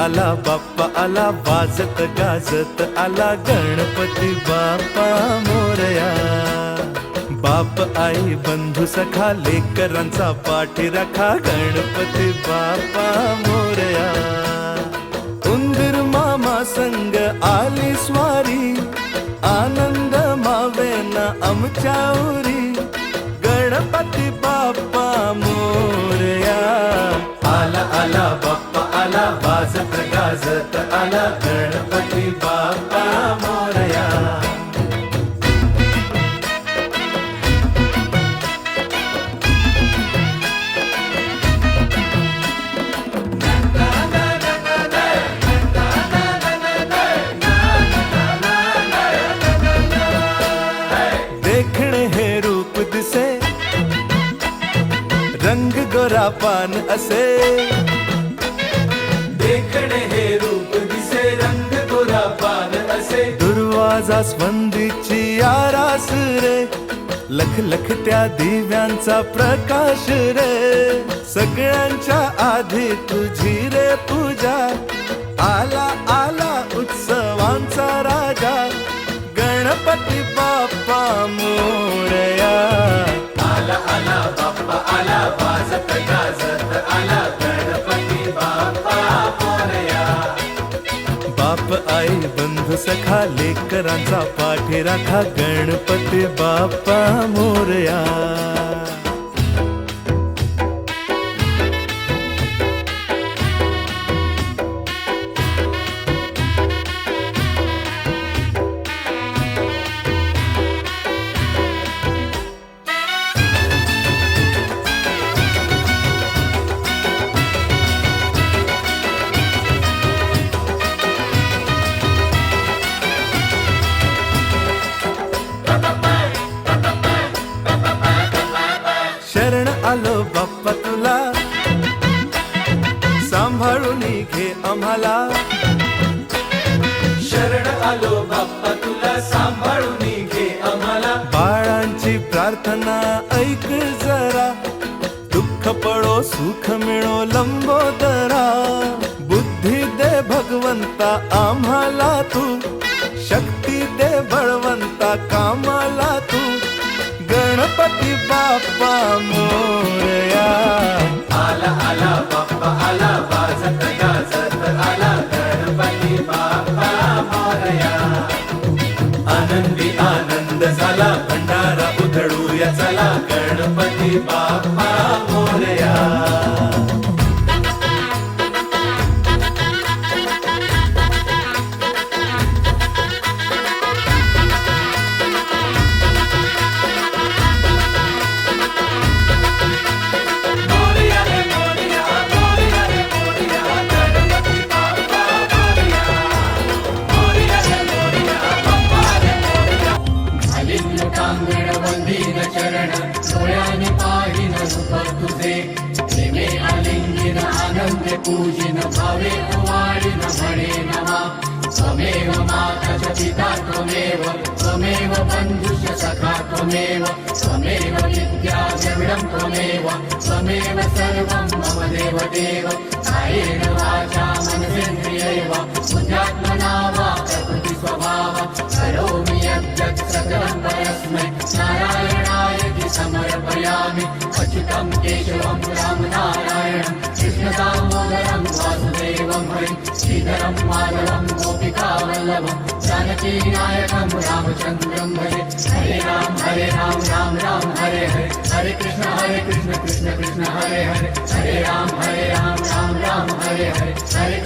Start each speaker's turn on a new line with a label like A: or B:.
A: आला बाप्पा आला, वाजत गाजत आला गणपती बाप्पा मोरया. बाप आई बंधू सखा लेकरांचा पाठीराखा गणपती बाप्पा मोरया. उंदीर मामा संग आली स्वारी, आनंद मावेना आमच्या उरी गणपती बाप्पा मोरया. आला आला बाप्पा आला, वाजत गाजत आला गणपती बाप्पा मोरया. देखणे हे रूप दिसे, रंग गोरा पान असे. देखणे हे रूप दिसे, रंग गोरा पान असे. दुर्वा जास्वंदीची आरास रे, लख लख त्या दिव्यांचा प्रकाश रे. सगळ्यांच्या आधी तुझी रे पूजा, आला आला उत्सवांचा राजा गणपती बाप्पा मोरया. आला आला बाप्पा आला, वाजत गाजत आला गणपती बाप्पा मोरया. बाप आई बंधू सखा लेकरांचा पाठीराखा गणपती बाप्पा मोरया. शरण आलो बाप्पा तुला, सांभाळून घे आम्हाला. शरण आलो बाप्पा तुला, सांभाळून घे आम्हाला. बाळांची प्रार्थना ऐक जरा, दुःख पडो सुख मिळो लंबोदरा. बुद्धी दे भगवंता आम्हाला तू, शक्ती दे बळवंता कामाला तू गणपती बाप्पा मोरया. आला आला बाप्पा आला, वाजत गाजत आला गणपती बाप्पा मोरया. आनंदी आनंद झाला, भंडारा उधळूया चला गणपती बाप्पा मोरया.
B: चरण डोळ्याने पाहिन रूप तुझे, प्रेमे आलिंगिन आनंदे पूजिन भावे वाढीन म्हणे नमा. त्वमेव माता च पिता त्वमेव, त्वमेव बंधुश्च सखा त्वमेव, त्वमेव विद्या द्रविडं त्वमेव, त्वमेव सर्वं मम देवदेव. कायेन वाचा मनसेन्द्रियैव बुद्ध्यात्मना वा प्रकृति स्वभाव, करोमि यद्यत् सकलं परस्मै नारायणाय समर्पयामि. अच्युतं केशवं रामनारायणं कृष्णदामोदरं वासुदेवं हरिं, श्रीधरं माधवं गोपिकावल्लभं जानकीनायकं रामचन्द्रं भजे. हरे राम राम राम हरे हरे, हरे कृष्ण कृष्ण कृष्ण हरे हरे, हरे राम राम राम हरे हरे, हरे